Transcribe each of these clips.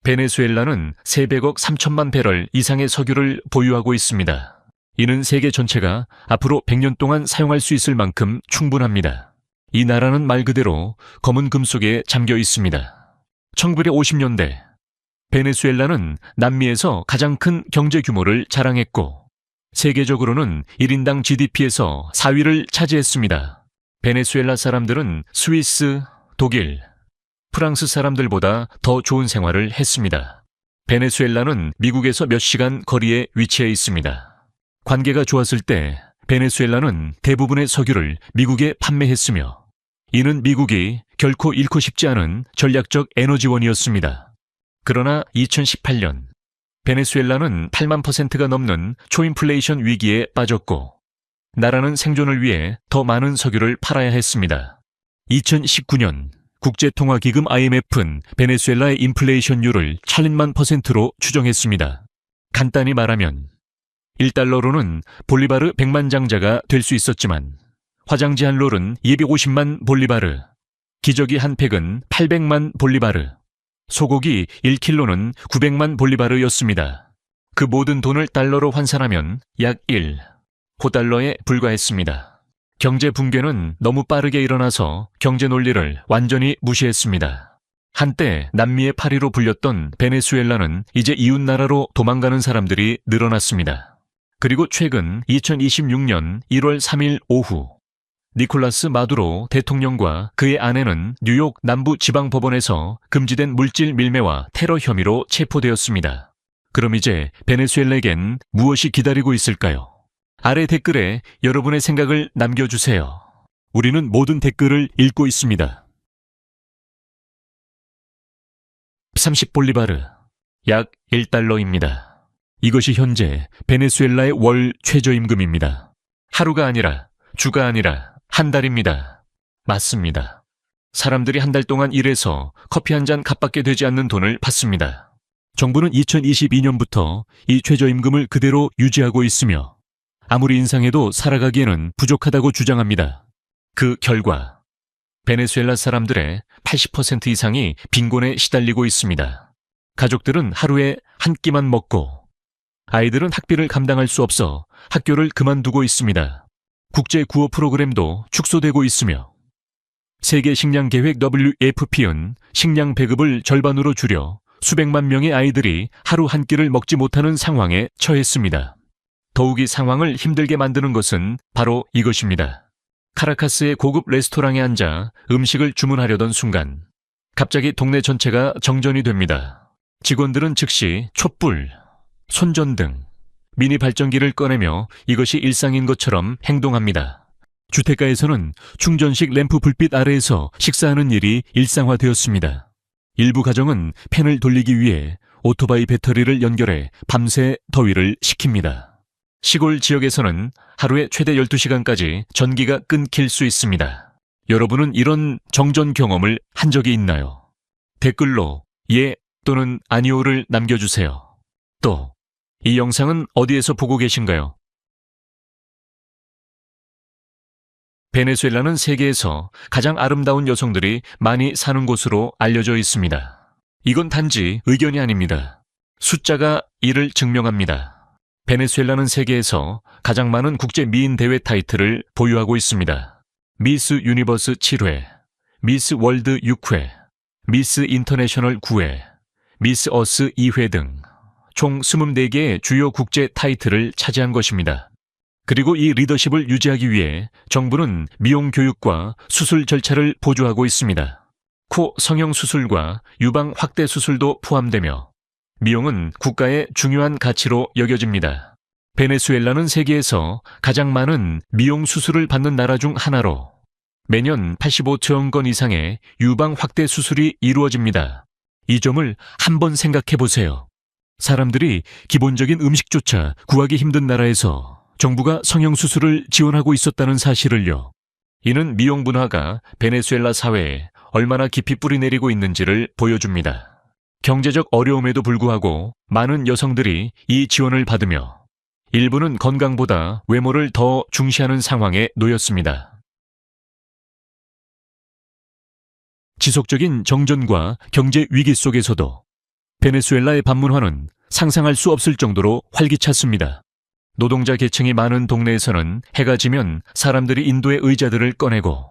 베네수엘라는 300억 3천만 배럴 이상의 석유를 보유하고 있습니다. 이는 세계 전체가 앞으로 100년 동안 사용할 수 있을 만큼 충분합니다. 이 나라는 말 그대로 검은 금 속에 잠겨 있습니다. 1950년대 베네수엘라는 남미에서 가장 큰 경제 규모를 자랑했고 세계적으로는 1인당 GDP에서 4위를 차지했습니다. 베네수엘라 사람들은 스위스, 독일, 프랑스 사람들보다 더 좋은 생활을 했습니다. 베네수엘라는 미국에서 몇 시간 거리에 위치해 있습니다. 관계가 좋았을 때 베네수엘라는 대부분의 석유를 미국에 판매했으며 이는 미국이 결코 잃고 싶지 않은 전략적 에너지원이었습니다. 그러나 2018년 베네수엘라는 8만%가 넘는 초인플레이션 위기에 빠졌고 나라는 생존을 위해 더 많은 석유를 팔아야 했습니다. 2019년 국제통화기금 IMF는 베네수엘라의 인플레이션율을 1,000만 %로 추정했습니다. 간단히 말하면 1달러로는 볼리바르 100만 장자가 될 수 있었지만 화장지 한 롤은 250만 볼리바르, 기저귀 한 팩은 800만 볼리바르, 소고기 1킬로는 900만 볼리바르였습니다. 그 모든 돈을 달러로 환산하면 약 1호달러에 불과했습니다. 경제 붕괴는 너무 빠르게 일어나서 경제 논리를 완전히 무시했습니다. 한때 남미의 파리로 불렸던 베네수엘라는 이제 이웃나라로 도망가는 사람들이 늘어났습니다. 그리고 최근 2026년 1월 3일 오후 니콜라스 마두로 대통령과 그의 아내는 뉴욕 남부지방법원에서 금지된 물질 밀매와 테러 혐의로 체포되었습니다. 그럼 이제 베네수엘라에겐 무엇이 기다리고 있을까요? 아래 댓글에 여러분의 생각을 남겨주세요. 우리는 모든 댓글을 읽고 있습니다. 30볼리바르, 약 1달러입니다. 이것이 현재 베네수엘라의 월 최저임금입니다. 하루가 아니라 주가 아니라 한 달입니다. 맞습니다. 사람들이 한 달 동안 일해서 커피 한 잔 값밖에 되지 않는 돈을 받습니다. 정부는 2022년부터 이 최저임금을 그대로 유지하고 있으며 아무리 인상해도 살아가기에는 부족하다고 주장합니다. 그 결과 베네수엘라 사람들의 80% 이상이 빈곤에 시달리고 있습니다. 가족들은 하루에 한 끼만 먹고 아이들은 학비를 감당할 수 없어 학교를 그만두고 있습니다. 국제 구호 프로그램도 축소되고 있으며 세계 식량 계획 WFP는 식량 배급을 절반으로 줄여 수백만 명의 아이들이 하루 한 끼를 먹지 못하는 상황에 처했습니다. 더욱이 상황을 힘들게 만드는 것은 바로 이것입니다. 카라카스의 고급 레스토랑에 앉아 음식을 주문하려던 순간 갑자기 동네 전체가 정전이 됩니다. 직원들은 즉시 촛불, 손전등, 미니 발전기를 꺼내며 이것이 일상인 것처럼 행동합니다. 주택가에서는 충전식 램프 불빛 아래에서 식사하는 일이 일상화되었습니다. 일부 가정은 팬을 돌리기 위해 오토바이 배터리를 연결해 밤새 더위를 식힙니다. 시골 지역에서는 하루에 최대 12시간까지 전기가 끊길 수 있습니다. 여러분은 이런 정전 경험을 한 적이 있나요? 댓글로 예 또는 아니오를 남겨주세요. 또 이 영상은 어디에서 보고 계신가요? 베네수엘라는 세계에서 가장 아름다운 여성들이 많이 사는 곳으로 알려져 있습니다. 이건 단지 의견이 아닙니다. 숫자가 이를 증명합니다. 베네수엘라는 세계에서 가장 많은 국제 미인 대회 타이틀을 보유하고 있습니다. 미스 유니버스 7회, 미스 월드 6회, 미스 인터내셔널 9회, 미스 어스 2회 등 총 24개의 주요 국제 타이틀을 차지한 것입니다. 그리고 이 리더십을 유지하기 위해 정부는 미용 교육과 수술 절차를 보조하고 있습니다. 코 성형 수술과 유방 확대 수술도 포함되며 미용은 국가의 중요한 가치로 여겨집니다. 베네수엘라는 세계에서 가장 많은 미용 수술을 받는 나라 중 하나로 매년 85조 건 이상의 유방 확대 수술이 이루어집니다. 이 점을 한번 생각해 보세요. 사람들이 기본적인 음식조차 구하기 힘든 나라에서 정부가 성형수술을 지원하고 있었다는 사실을요. 이는 미용 문화가 베네수엘라 사회에 얼마나 깊이 뿌리내리고 있는지를 보여줍니다. 경제적 어려움에도 불구하고 많은 여성들이 이 지원을 받으며 일부는 건강보다 외모를 더 중시하는 상황에 놓였습니다. 지속적인 정전과 경제 위기 속에서도 베네수엘라의 밤문화는 상상할 수 없을 정도로 활기찼습니다. 노동자 계층이 많은 동네에서는 해가 지면 사람들이 인도의 의자들을 꺼내고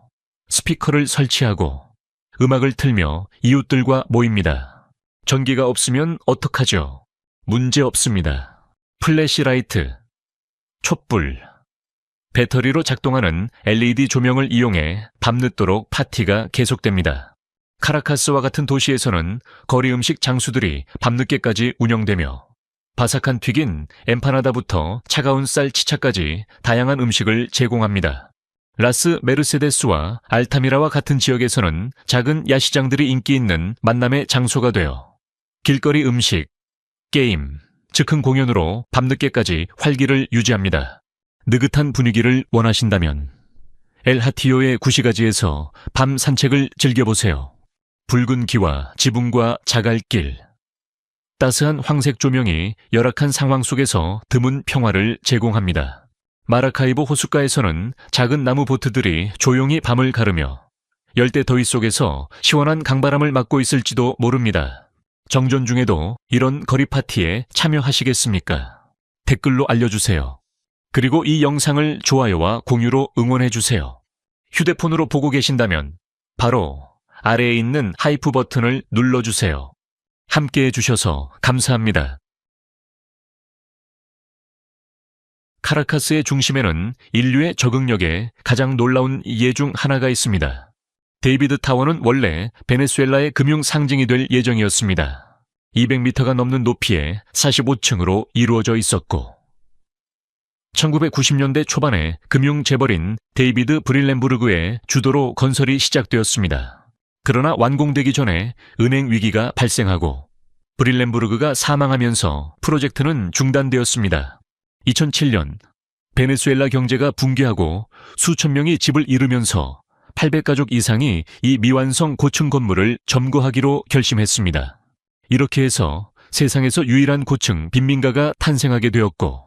스피커를 설치하고 음악을 틀며 이웃들과 모입니다. 전기가 없으면 어떡하죠? 문제 없습니다. 플래시라이트, 촛불, 배터리로 작동하는 LED 조명을 이용해 밤늦도록 파티가 계속됩니다. 카라카스와 같은 도시에서는 거리 음식 장수들이 밤늦게까지 운영되며 바삭한 튀긴 엠파나다부터 차가운 쌀 치차까지 다양한 음식을 제공합니다. 라스 메르세데스와 알타미라와 같은 지역에서는 작은 야시장들이 인기 있는 만남의 장소가 되어 길거리 음식, 게임, 즉흥 공연으로 밤늦게까지 활기를 유지합니다. 느긋한 분위기를 원하신다면 엘 하티오의 구시가지에서 밤 산책을 즐겨보세요. 붉은 기와 지붕과 자갈길, 따스한 황색 조명이 열악한 상황 속에서 드문 평화를 제공합니다. 마라카이보 호숫가에서는 작은 나무 보트들이 조용히 밤을 가르며 열대 더위 속에서 시원한 강바람을 맞고 있을지도 모릅니다. 정전 중에도 이런 거리 파티에 참여하시겠습니까? 댓글로 알려주세요. 그리고 이 영상을 좋아요와 공유로 응원해주세요. 휴대폰으로 보고 계신다면 바로 아래에 있는 하이프 버튼을 눌러주세요. 함께 해주셔서 감사합니다. 카라카스의 중심에는 인류의 적응력에 가장 놀라운 예 중 하나가 있습니다. 데이비드 타워는 원래 베네수엘라의 금융 상징이 될 예정이었습니다. 200m가 넘는 높이에 45층으로 이루어져 있었고 1990년대 초반에 금융 재벌인 데이비드 브릴렌부르그의 주도로 건설이 시작되었습니다. 그러나 완공되기 전에 은행 위기가 발생하고 브릴렌부르그가 사망하면서 프로젝트는 중단되었습니다. 2007년 베네수엘라 경제가 붕괴하고 수천 명이 집을 잃으면서 800가족 이상이 이 미완성 고층 건물을 점거하기로 결심했습니다. 이렇게 해서 세상에서 유일한 고층 빈민가가 탄생하게 되었고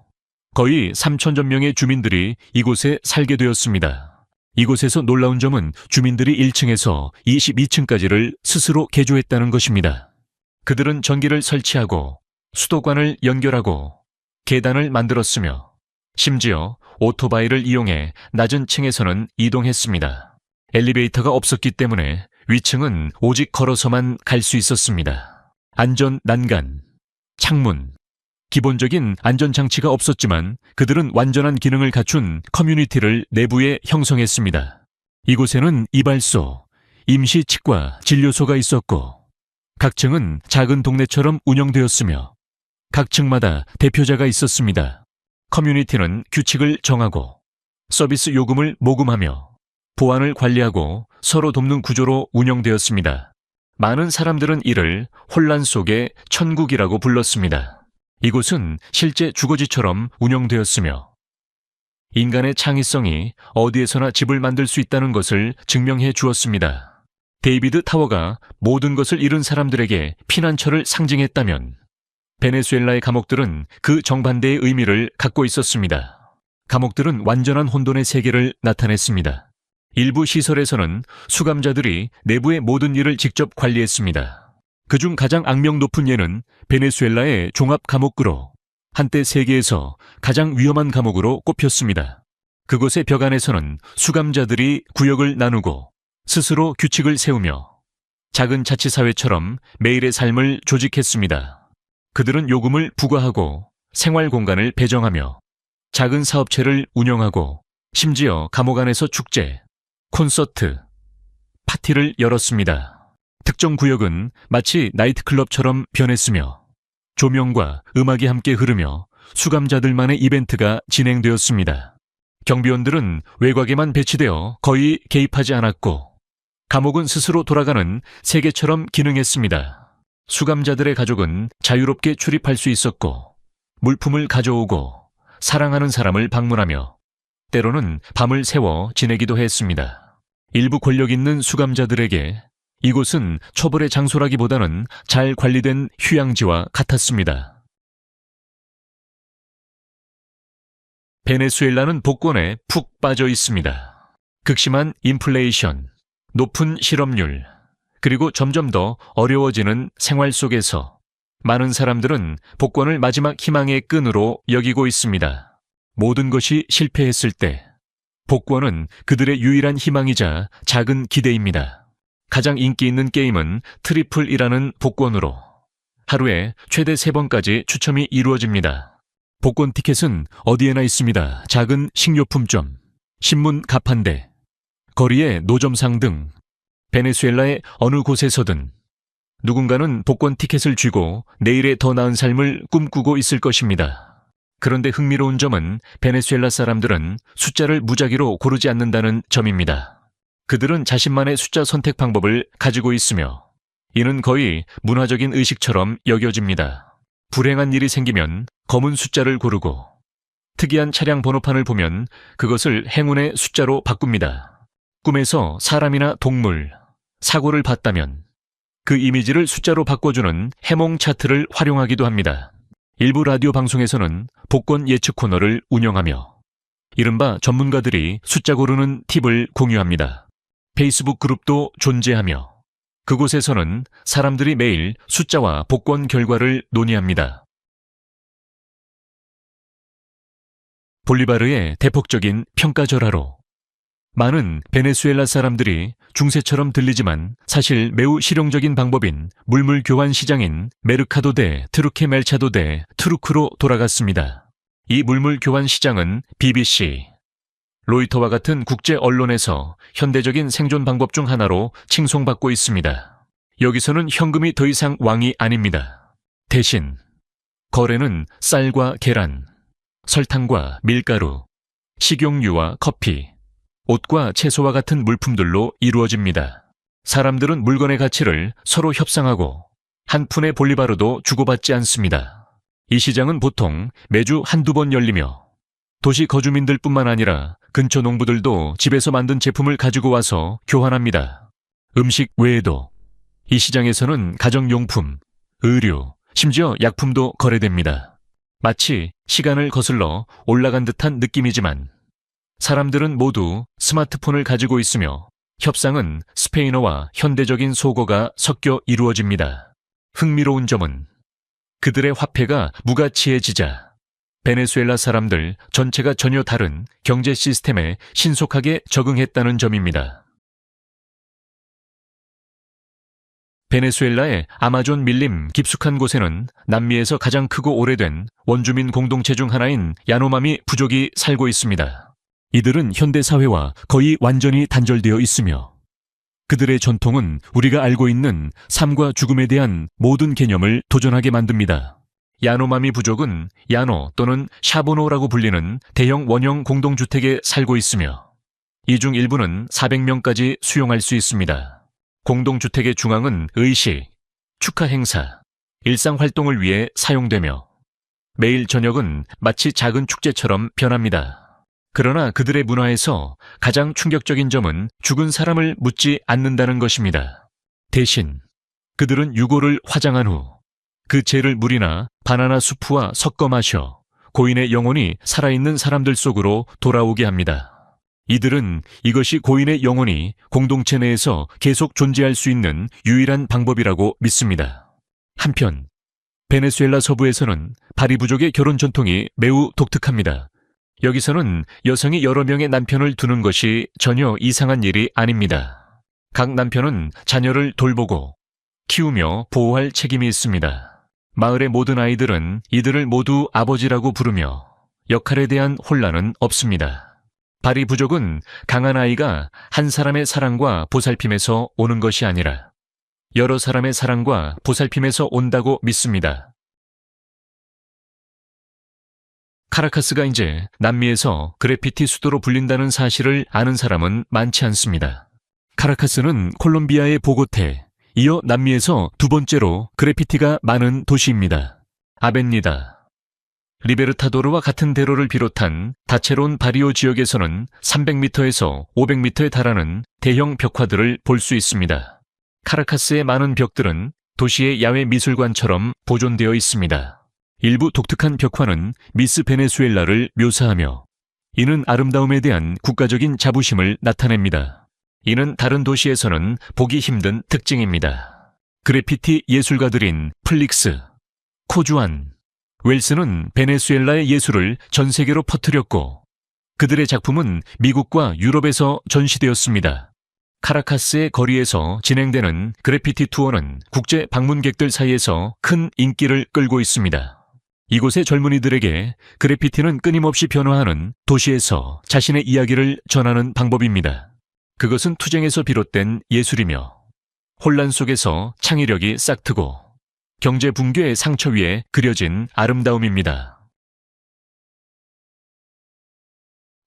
거의 3,000여 명의 주민들이 이곳에 살게 되었습니다. 이곳에서 놀라운 점은 주민들이 1층에서 22층까지를 스스로 개조했다는 것입니다. 그들은 전기를 설치하고 수도관을 연결하고 계단을 만들었으며 심지어 오토바이를 이용해 낮은 층에서는 이동했습니다. 엘리베이터가 없었기 때문에 위층은 오직 걸어서만 갈 수 있었습니다. 안전 난간, 창문, 기본적인 안전장치가 없었지만 그들은 완전한 기능을 갖춘 커뮤니티를 내부에 형성했습니다. 이곳에는 이발소, 임시 치과, 진료소가 있었고 각 층은 작은 동네처럼 운영되었으며 각 층마다 대표자가 있었습니다. 커뮤니티는 규칙을 정하고 서비스 요금을 모금하며 보안을 관리하고 서로 돕는 구조로 운영되었습니다. 많은 사람들은 이를 혼란 속의 천국이라고 불렀습니다. 이곳은 실제 주거지처럼 운영되었으며 인간의 창의성이 어디에서나 집을 만들 수 있다는 것을 증명해 주었습니다. 데이비드 타워가 모든 것을 잃은 사람들에게 피난처를 상징했다면 베네수엘라의 감옥들은 그 정반대의 의미를 갖고 있었습니다. 감옥들은 완전한 혼돈의 세계를 나타냈습니다. 일부 시설에서는 수감자들이 내부의 모든 일을 직접 관리했습니다. 그중 가장 악명 높은 예는 베네수엘라의 종합감옥으로 한때 세계에서 가장 위험한 감옥으로 꼽혔습니다. 그곳의 벽 안에서는 수감자들이 구역을 나누고 스스로 규칙을 세우며 작은 자치사회처럼 매일의 삶을 조직했습니다. 그들은 요금을 부과하고 생활 공간을 배정하며 작은 사업체를 운영하고 심지어 감옥 안에서 축제, 콘서트, 파티를 열었습니다. 특정 구역은 마치 나이트클럽처럼 변했으며 조명과 음악이 함께 흐르며 수감자들만의 이벤트가 진행되었습니다. 경비원들은 외곽에만 배치되어 거의 개입하지 않았고 감옥은 스스로 돌아가는 세계처럼 기능했습니다. 수감자들의 가족은 자유롭게 출입할 수 있었고 물품을 가져오고 사랑하는 사람을 방문하며 때로는 밤을 새워 지내기도 했습니다. 일부 권력 있는 수감자들에게 이곳은 처벌의 장소라기보다는 잘 관리된 휴양지와 같았습니다. 베네수엘라는 복권에 푹 빠져 있습니다. 극심한 인플레이션, 높은 실업률, 그리고 점점 더 어려워지는 생활 속에서 많은 사람들은 복권을 마지막 희망의 끈으로 여기고 있습니다. 모든 것이 실패했을 때 복권은 그들의 유일한 희망이자 작은 기대입니다. 가장 인기 있는 게임은 트리플이라는 복권으로 하루에 최대 3번까지 추첨이 이루어집니다. 복권 티켓은 어디에나 있습니다. 작은 식료품점, 신문 가판대, 거리의 노점상 등 베네수엘라의 어느 곳에서든 누군가는 복권 티켓을 쥐고 내일의 더 나은 삶을 꿈꾸고 있을 것입니다. 그런데 흥미로운 점은 베네수엘라 사람들은 숫자를 무작위로 고르지 않는다는 점입니다. 그들은 자신만의 숫자 선택 방법을 가지고 있으며 이는 거의 문화적인 의식처럼 여겨집니다. 불행한 일이 생기면 검은 숫자를 고르고 특이한 차량 번호판을 보면 그것을 행운의 숫자로 바꿉니다. 꿈에서 사람이나 동물, 사고를 봤다면 그 이미지를 숫자로 바꿔주는 해몽 차트를 활용하기도 합니다. 일부 라디오 방송에서는 복권 예측 코너를 운영하며 이른바 전문가들이 숫자 고르는 팁을 공유합니다. 페이스북 그룹도 존재하며 그곳에서는 사람들이 매일 숫자와 복권 결과를 논의합니다. 볼리바르의 대폭적인 평가절하로 많은 베네수엘라 사람들이 중세처럼 들리지만 사실 매우 실용적인 방법인 물물 교환 시장인 메르카도 대 트루케 멜차도 대 트루크로 돌아갔습니다. 이 물물 교환 시장은 BBC, 로이터와 같은 국제 언론에서 현대적인 생존 방법 중 하나로 칭송받고 있습니다. 여기서는 현금이 더 이상 왕이 아닙니다. 대신 거래는 쌀과 계란, 설탕과 밀가루, 식용유와 커피, 옷과 채소와 같은 물품들로 이루어집니다. 사람들은 물건의 가치를 서로 협상하고 한 푼의 볼리바르도 주고받지 않습니다. 이 시장은 보통 매주 한두 번 열리며 도시 거주민들뿐만 아니라 근처 농부들도 집에서 만든 제품을 가지고 와서 교환합니다. 음식 외에도 이 시장에서는 가정용품, 의류, 심지어 약품도 거래됩니다. 마치 시간을 거슬러 올라간 듯한 느낌이지만 사람들은 모두 스마트폰을 가지고 있으며 협상은 스페인어와 현대적인 속어가 섞여 이루어집니다. 흥미로운 점은 그들의 화폐가 무가치해지자 베네수엘라 사람들 전체가 전혀 다른 경제 시스템에 신속하게 적응했다는 점입니다. 베네수엘라의 아마존 밀림 깊숙한 곳에는 남미에서 가장 크고 오래된 원주민 공동체 중 하나인 야노마미 부족이 살고 있습니다. 이들은 현대사회와 거의 완전히 단절되어 있으며 그들의 전통은 우리가 알고 있는 삶과 죽음에 대한 모든 개념을 도전하게 만듭니다. 야노마미 부족은 야노 또는 샤보노라고 불리는 대형 원형 공동주택에 살고 있으며 이 중 일부는 400명까지 수용할 수 있습니다. 공동주택의 중앙은 의식, 축하 행사, 일상활동을 위해 사용되며 매일 저녁은 마치 작은 축제처럼 변합니다. 그러나 그들의 문화에서 가장 충격적인 점은 죽은 사람을 묻지 않는다는 것입니다. 대신 그들은 유골을 화장한 후 그 재를 물이나 바나나 수프와 섞어 마셔 고인의 영혼이 살아있는 사람들 속으로 돌아오게 합니다. 이들은 이것이 고인의 영혼이 공동체 내에서 계속 존재할 수 있는 유일한 방법이라고 믿습니다. 한편 베네수엘라 서부에서는 바리 부족의 결혼 전통이 매우 독특합니다. 여기서는 여성이 여러 명의 남편을 두는 것이 전혀 이상한 일이 아닙니다. 각 남편은 자녀를 돌보고 키우며 보호할 책임이 있습니다. 마을의 모든 아이들은 이들을 모두 아버지라고 부르며 역할에 대한 혼란은 없습니다. 바리 부족은 강한 아이가 한 사람의 사랑과 보살핌에서 오는 것이 아니라 여러 사람의 사랑과 보살핌에서 온다고 믿습니다. 카라카스가 이제 남미에서 그래피티 수도로 불린다는 사실을 아는 사람은 많지 않습니다. 카라카스는 콜롬비아의 보고테, 이어 남미에서 두 번째로 그래피티가 많은 도시입니다. 아벤니다, 리베르타도르와 같은 대로를 비롯한 다채로운 바리오 지역에서는 300m에서 500m에 달하는 대형 벽화들을 볼 수 있습니다. 카라카스의 많은 벽들은 도시의 야외 미술관처럼 보존되어 있습니다. 일부 독특한 벽화는 미스 베네수엘라를 묘사하며 이는 아름다움에 대한 국가적인 자부심을 나타냅니다. 이는 다른 도시에서는 보기 힘든 특징입니다. 그래피티 예술가들인 플릭스, 코주안, 웰스는 베네수엘라의 예술을 전 세계로 퍼뜨렸고 그들의 작품은 미국과 유럽에서 전시되었습니다. 카라카스의 거리에서 진행되는 그래피티 투어는 국제 방문객들 사이에서 큰 인기를 끌고 있습니다. 이곳의 젊은이들에게 그래피티는 끊임없이 변화하는 도시에서 자신의 이야기를 전하는 방법입니다. 그것은 투쟁에서 비롯된 예술이며 혼란 속에서 창의력이 싹트고 경제 붕괴의 상처 위에 그려진 아름다움입니다.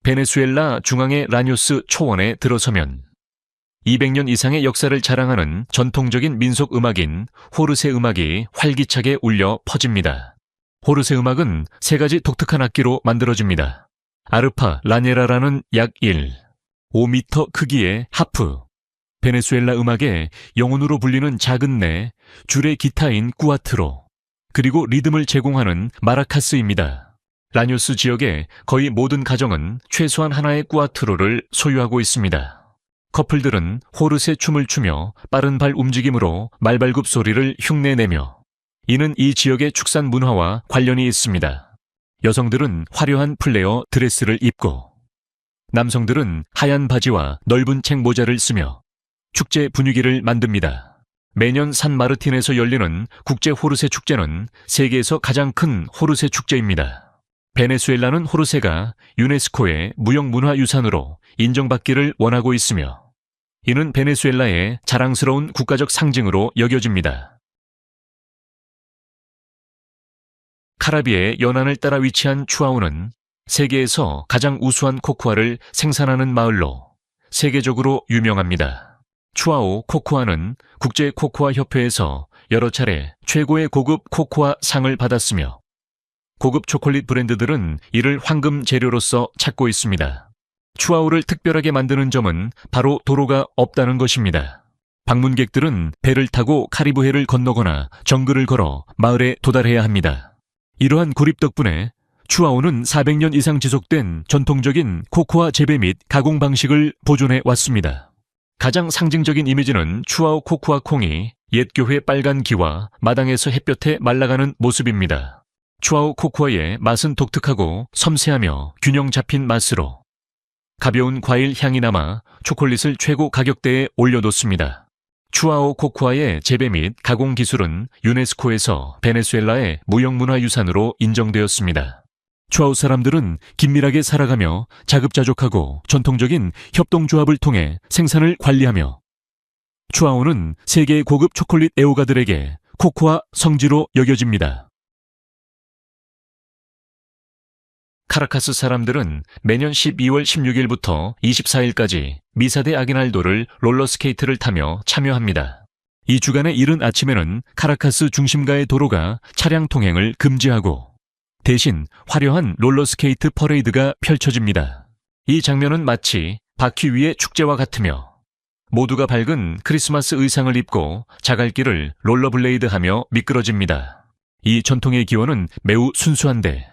베네수엘라 중앙의 라뇨스 초원에 들어서면 200년 이상의 역사를 자랑하는 전통적인 민속 음악인 호르세 음악이 활기차게 울려 퍼집니다. 호르세 음악은 세 가지 독특한 악기로 만들어집니다. 아르파 라녜라라는 약 5m 크기의 하프, 베네수엘라 음악의 영혼으로 불리는 작은 내, 줄의 기타인 꾸아트로, 그리고 리듬을 제공하는 마라카스입니다. 라뇨스 지역의 거의 모든 가정은 최소한 하나의 꾸아트로를 소유하고 있습니다. 커플들은 호르세 춤을 추며 빠른 발 움직임으로 말발굽 소리를 흉내내며 이는 이 지역의 축산 문화와 관련이 있습니다. 여성들은 화려한 플레어 드레스를 입고 남성들은 하얀 바지와 넓은 책 모자를 쓰며 축제 분위기를 만듭니다. 매년 산 마르틴에서 열리는 국제 호르세 축제는 세계에서 가장 큰 호르세 축제입니다. 베네수엘라는 호르세가 유네스코의 무형문화유산으로 인정받기를 원하고 있으며 이는 베네수엘라의 자랑스러운 국가적 상징으로 여겨집니다. 카라비의 연안을 따라 위치한 추아우는 세계에서 가장 우수한 코코아를 생산하는 마을로 세계적으로 유명합니다. 추아우 코코아는 국제 코코아 협회에서 여러 차례 최고의 고급 코코아 상을 받았으며 고급 초콜릿 브랜드들은 이를 황금 재료로서 찾고 있습니다. 추아우를 특별하게 만드는 점은 바로 도로가 없다는 것입니다. 방문객들은 배를 타고 카리브해를 건너거나 정글을 걸어 마을에 도달해야 합니다. 이러한 고립 덕분에 추아우는 400년 이상 지속된 전통적인 코코아 재배 및 가공 방식을 보존해 왔습니다. 가장 상징적인 이미지는 추아우 코코아 콩이 옛 교회 빨간 기와 마당에서 햇볕에 말라가는 모습입니다. 추아우 코코아의 맛은 독특하고 섬세하며 균형 잡힌 맛으로 가벼운 과일 향이 남아 초콜릿을 최고 가격대에 올려놓습니다. 추아우 코코아의 재배 및 가공 기술은 유네스코에서 베네수엘라의 무형문화유산으로 인정되었습니다. 추아우 사람들은 긴밀하게 살아가며 자급자족하고 전통적인 협동조합을 통해 생산을 관리하며 추아우는 세계 고급 초콜릿 애호가들에게 코코아 성지로 여겨집니다. 카라카스 사람들은 매년 12월 16일부터 24일까지 미사데 아기날도를 롤러스케이트를 타며 참여합니다. 이 주간의 이른 아침에는 카라카스 중심가의 도로가 차량 통행을 금지하고 대신 화려한 롤러스케이트 퍼레이드가 펼쳐집니다. 이 장면은 마치 바퀴 위의 축제와 같으며 모두가 밝은 크리스마스 의상을 입고 자갈길을 롤러블레이드하며 미끄러집니다. 이 전통의 기원은 매우 순수한데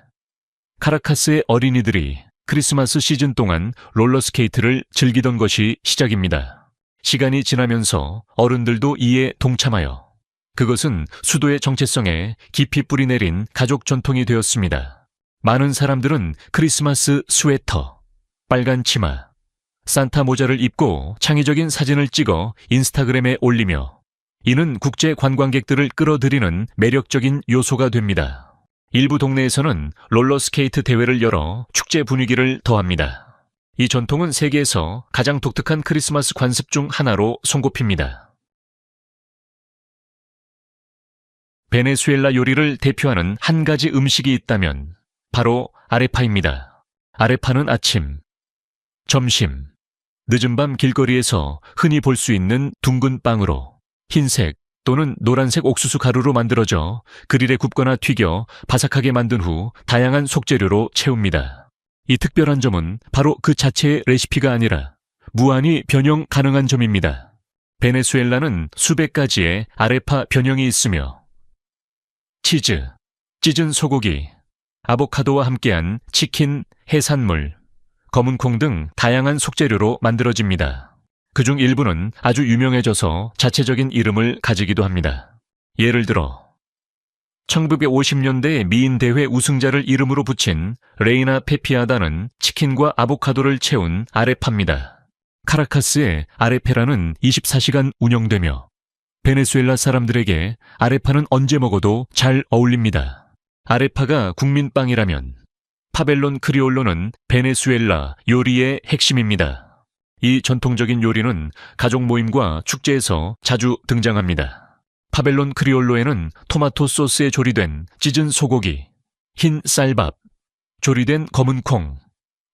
카라카스의 어린이들이 크리스마스 시즌 동안 롤러스케이트를 즐기던 것이 시작입니다. 시간이 지나면서 어른들도 이에 동참하여 그것은 수도의 정체성에 깊이 뿌리내린 가족 전통이 되었습니다. 많은 사람들은 크리스마스 스웨터, 빨간 치마, 산타 모자를 입고 창의적인 사진을 찍어 인스타그램에 올리며 이는 국제 관광객들을 끌어들이는 매력적인 요소가 됩니다. 일부 동네에서는 롤러스케이트 대회를 열어 축제 분위기를 더합니다. 이 전통은 세계에서 가장 독특한 크리스마스 관습 중 하나로 손꼽힙니다. 베네수엘라 요리를 대표하는 한 가지 음식이 있다면 바로 아레파입니다. 아레파는 아침, 점심, 늦은 밤 길거리에서 흔히 볼 수 있는 둥근 빵으로 흰색 또는 노란색 옥수수 가루로 만들어져 그릴에 굽거나 튀겨 바삭하게 만든 후 다양한 속재료로 채웁니다. 이 특별한 점은 바로 그 자체의 레시피가 아니라 무한히 변형 가능한 점입니다. 베네수엘라는 수백 가지의 아레파 변형이 있으며 치즈, 찢은 소고기, 아보카도와 함께한 치킨, 해산물, 검은 콩 등 다양한 속재료로 만들어집니다. 그중 일부는 아주 유명해져서 자체적인 이름을 가지기도 합니다. 예를 들어 1950년대 미인 대회 우승자를 이름으로 붙인 레이나 페피아다는 치킨과 아보카도를 채운 아레파입니다. 카라카스의 아레페라는 24시간 운영되며 베네수엘라 사람들에게 아레파는 언제 먹어도 잘 어울립니다. 아레파가 국민빵이라면 파벨론 크리올로는 베네수엘라 요리의 핵심입니다. 이 전통적인 요리는 가족 모임과 축제에서 자주 등장합니다. 파벨론 크리올로에는 토마토 소스에 조리된 찢은 소고기, 흰 쌀밥, 조리된 검은 콩,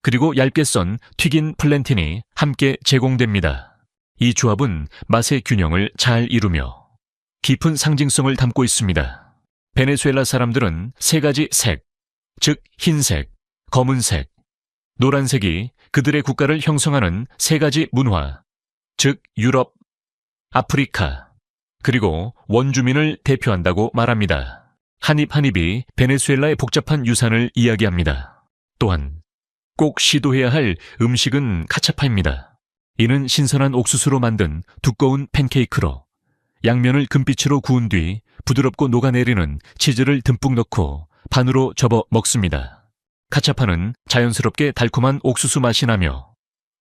그리고 얇게 썬 튀긴 플랜틴이 함께 제공됩니다. 이 조합은 맛의 균형을 잘 이루며 깊은 상징성을 담고 있습니다. 베네수엘라 사람들은 세 가지 색, 즉 흰색, 검은색, 노란색이 그들의 국가를 형성하는 세 가지 문화, 즉 유럽, 아프리카, 그리고 원주민을 대표한다고 말합니다. 한 입 한 입이 베네수엘라의 복잡한 유산을 이야기합니다. 또한 꼭 시도해야 할 음식은 카차파입니다. 이는 신선한 옥수수로 만든 두꺼운 팬케이크로 양면을 금빛으로 구운 뒤 부드럽고 녹아내리는 치즈를 듬뿍 넣고 반으로 접어 먹습니다. 카차파는 자연스럽게 달콤한 옥수수 맛이 나며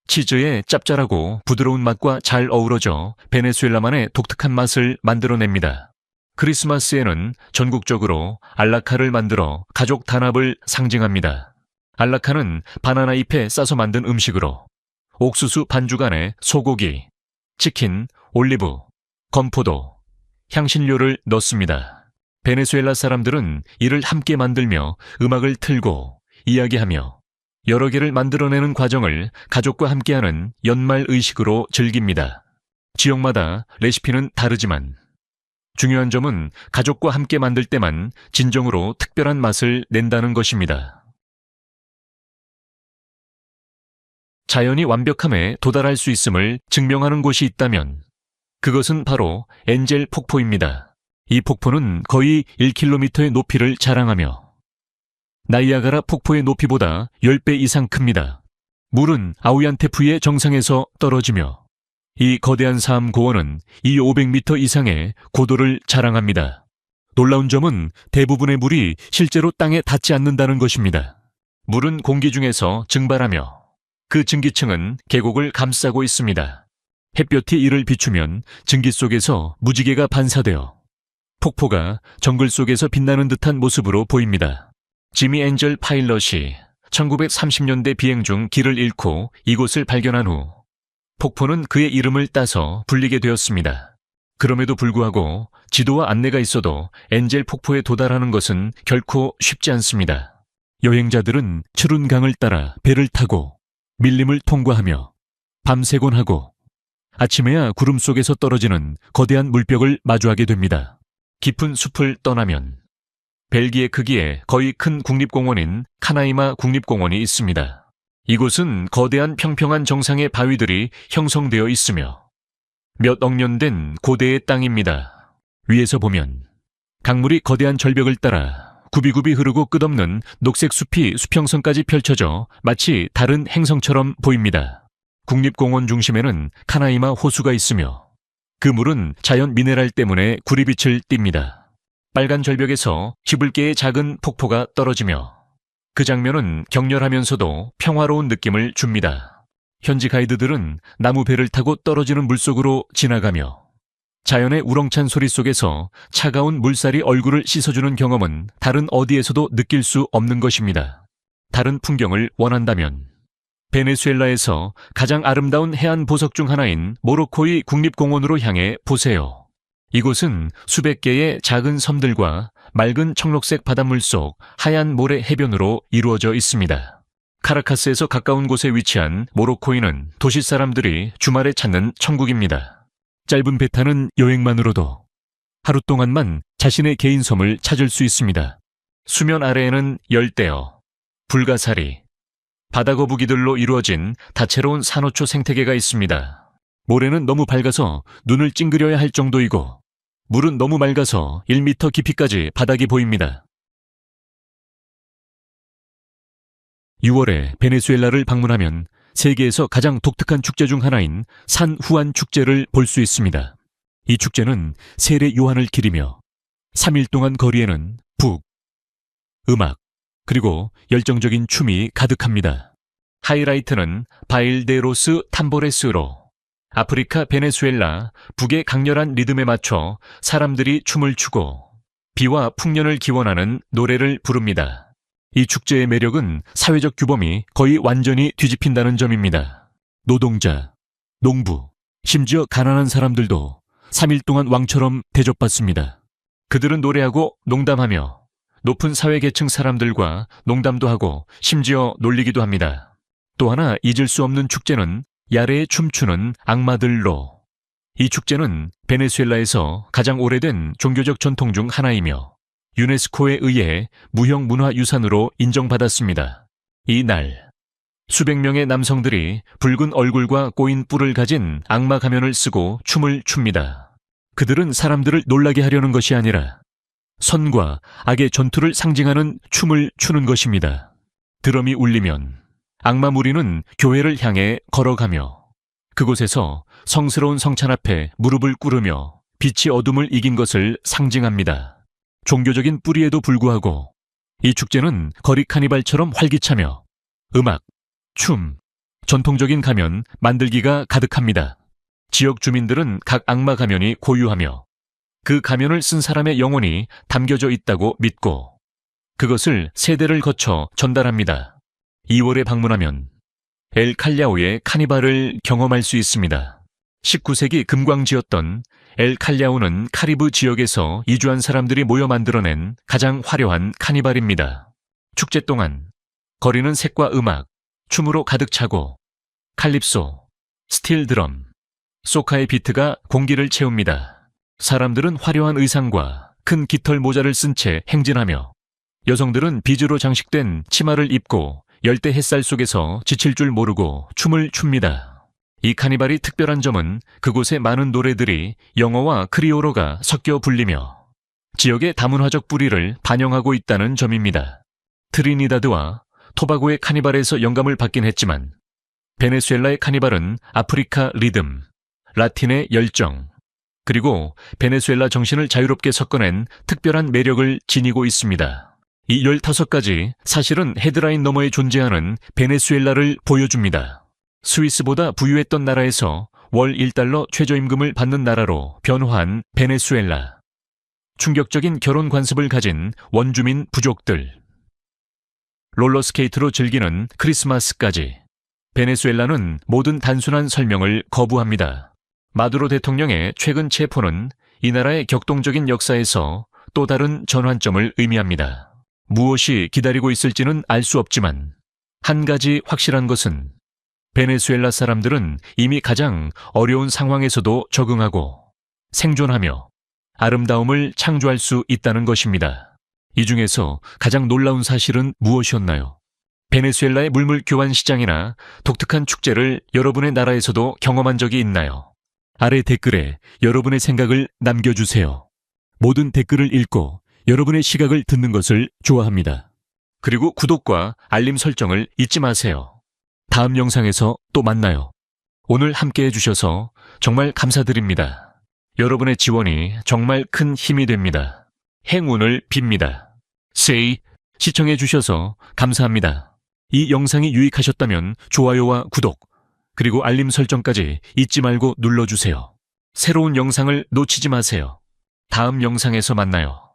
치즈의 짭짤하고 부드러운 맛과 잘 어우러져 베네수엘라만의 독특한 맛을 만들어냅니다. 크리스마스에는 전국적으로 알라카를 만들어 가족 단합을 상징합니다. 알라카는 바나나 잎에 싸서 만든 음식으로 옥수수 반죽 안에 소고기, 치킨, 올리브, 건포도, 향신료를 넣습니다. 베네수엘라 사람들은 이를 함께 만들며 음악을 틀고 이야기하며 여러 개를 만들어내는 과정을 가족과 함께하는 연말 의식으로 즐깁니다. 지역마다 레시피는 다르지만 중요한 점은 가족과 함께 만들 때만 진정으로 특별한 맛을 낸다는 것입니다. 자연이 완벽함에 도달할 수 있음을 증명하는 곳이 있다면 그것은 바로 엔젤 폭포입니다. 이 폭포는 거의 1km의 높이를 자랑하며 나이아가라 폭포의 높이보다 10배 이상 큽니다. 물은 아우얀테프의 정상에서 떨어지며 이 거대한 사암 고원은 이 500m 이상의 고도를 자랑합니다. 놀라운 점은 대부분의 물이 실제로 땅에 닿지 않는다는 것입니다. 물은 공기 중에서 증발하며 그 증기층은 계곡을 감싸고 있습니다. 햇볕이 이를 비추면 증기 속에서 무지개가 반사되어 폭포가 정글 속에서 빛나는 듯한 모습으로 보입니다. 지미 엔젤 파일럿이 1930년대 비행 중 길을 잃고 이곳을 발견한 후 폭포는 그의 이름을 따서 불리게 되었습니다. 그럼에도 불구하고 지도와 안내가 있어도 엔젤 폭포에 도달하는 것은 결코 쉽지 않습니다. 여행자들은 푸른 강을 따라 배를 타고 밀림을 통과하며 밤새곤 하고 아침에야 구름 속에서 떨어지는 거대한 물벽을 마주하게 됩니다. 깊은 숲을 떠나면 벨기에 크기의 거의 큰 국립공원인 카나이마 국립공원이 있습니다. 이곳은 거대한 평평한 정상의 바위들이 형성되어 있으며 몇 억 년 된 고대의 땅입니다. 위에서 보면 강물이 거대한 절벽을 따라 굽이굽이 흐르고 끝없는 녹색 숲이 수평선까지 펼쳐져 마치 다른 행성처럼 보입니다. 국립공원 중심에는 카나이마 호수가 있으며 그 물은 자연 미네랄 때문에 구리빛을 띱니다. 빨간 절벽에서 휘불개의 작은 폭포가 떨어지며 그 장면은 격렬하면서도 평화로운 느낌을 줍니다. 현지 가이드들은 나무 배를 타고 떨어지는 물속으로 지나가며 자연의 우렁찬 소리 속에서 차가운 물살이 얼굴을 씻어주는 경험은 다른 어디에서도 느낄 수 없는 것입니다. 다른 풍경을 원한다면 베네수엘라에서 가장 아름다운 해안 보석 중 하나인 모로코이 국립공원으로 향해 보세요. 이곳은 수백 개의 작은 섬들과 맑은 청록색 바닷물 속 하얀 모래 해변으로 이루어져 있습니다. 카라카스에서 가까운 곳에 위치한 모로코이는 도시 사람들이 주말에 찾는 천국입니다. 짧은 배 타는 여행만으로도 하루 동안만 자신의 개인 섬을 찾을 수 있습니다. 수면 아래에는 열대어, 불가사리, 바다거북이들로 이루어진 다채로운 산호초 생태계가 있습니다. 모래는 너무 밝아서 눈을 찡그려야 할 정도이고 물은 너무 맑아서 1m 깊이까지 바닥이 보입니다. 6월에 베네수엘라를 방문하면 세계에서 가장 독특한 축제 중 하나인 산 후안 축제를 볼 수 있습니다. 이 축제는 세례 요한을 기리며 3일 동안 거리에는 북, 음악, 그리고 열정적인 춤이 가득합니다. 하이라이트는 바일데로스 탐보레스로 아프리카 베네수엘라 북의 강렬한 리듬에 맞춰 사람들이 춤을 추고 비와 풍년을 기원하는 노래를 부릅니다. 이 축제의 매력은 사회적 규범이 거의 완전히 뒤집힌다는 점입니다. 노동자, 농부, 심지어 가난한 사람들도 3일 동안 왕처럼 대접받습니다. 그들은 노래하고 농담하며 높은 사회계층 사람들과 농담도 하고 심지어 놀리기도 합니다. 또 하나 잊을 수 없는 축제는 야래에 춤추는 악마들로. 이 축제는 베네수엘라에서 가장 오래된 종교적 전통 중 하나이며 유네스코에 의해 무형문화유산으로 인정받았습니다. 이 날 수백 명의 남성들이 붉은 얼굴과 꼬인 뿔을 가진 악마 가면을 쓰고 춤을 춥니다. 그들은 사람들을 놀라게 하려는 것이 아니라 선과 악의 전투를 상징하는 춤을 추는 것입니다. 드럼이 울리면 악마 무리는 교회를 향해 걸어가며 그곳에서 성스러운 성찬 앞에 무릎을 꿇으며 빛이 어둠을 이긴 것을 상징합니다. 종교적인 뿌리에도 불구하고 이 축제는 거리 카니발처럼 활기차며 음악, 춤, 전통적인 가면 만들기가 가득합니다. 지역 주민들은 각 악마 가면이 고유하며 그 가면을 쓴 사람의 영혼이 담겨져 있다고 믿고 그것을 세대를 거쳐 전달합니다. 2월에 방문하면 엘 칼야오의 카니발을 경험할 수 있습니다. 19세기 금광지였던 엘 칼야오는 카리브 지역에서 이주한 사람들이 모여 만들어낸 가장 화려한 카니발입니다. 축제 동안 거리는 색과 음악, 춤으로 가득 차고 칼립소, 스틸 드럼, 소카의 비트가 공기를 채웁니다. 사람들은 화려한 의상과 큰 깃털 모자를 쓴 채 행진하며 여성들은 비즈로 장식된 치마를 입고 열대 햇살 속에서 지칠 줄 모르고 춤을 춥니다. 이 카니발이 특별한 점은 그곳의 많은 노래들이 영어와 크리오로가 섞여 불리며 지역의 다문화적 뿌리를 반영하고 있다는 점입니다. 트리니다드와 토바고의 카니발에서 영감을 받긴 했지만 베네수엘라의 카니발은 아프리카 리듬, 라틴의 열정, 그리고 베네수엘라 정신을 자유롭게 섞어낸 특별한 매력을 지니고 있습니다. 이 15가지 사실은 헤드라인 너머에 존재하는 베네수엘라를 보여줍니다. 스위스보다 부유했던 나라에서 월 1달러 최저임금을 받는 나라로 변화한 베네수엘라. 충격적인 결혼 관습을 가진 원주민 부족들. 롤러스케이트로 즐기는 크리스마스까지. 베네수엘라는 모든 단순한 설명을 거부합니다. 마두로 대통령의 최근 체포는 이 나라의 격동적인 역사에서 또 다른 전환점을 의미합니다. 무엇이 기다리고 있을지는 알 수 없지만 한 가지 확실한 것은 베네수엘라 사람들은 이미 가장 어려운 상황에서도 적응하고 생존하며 아름다움을 창조할 수 있다는 것입니다. 이 중에서 가장 놀라운 사실은 무엇이었나요? 베네수엘라의 물물 교환 시장이나 독특한 축제를 여러분의 나라에서도 경험한 적이 있나요? 아래 댓글에 여러분의 생각을 남겨주세요. 모든 댓글을 읽고 여러분의 시각을 듣는 것을 좋아합니다. 그리고 구독과 알림 설정을 잊지 마세요. 다음 영상에서 또 만나요. 오늘 함께 해주셔서 정말 감사드립니다. 여러분의 지원이 정말 큰 힘이 됩니다. 행운을 빕니다. 시청해주셔서 감사합니다. 이 영상이 유익하셨다면 좋아요와 구독, 그리고 알림 설정까지 잊지 말고 눌러주세요. 새로운 영상을 놓치지 마세요. 다음 영상에서 만나요.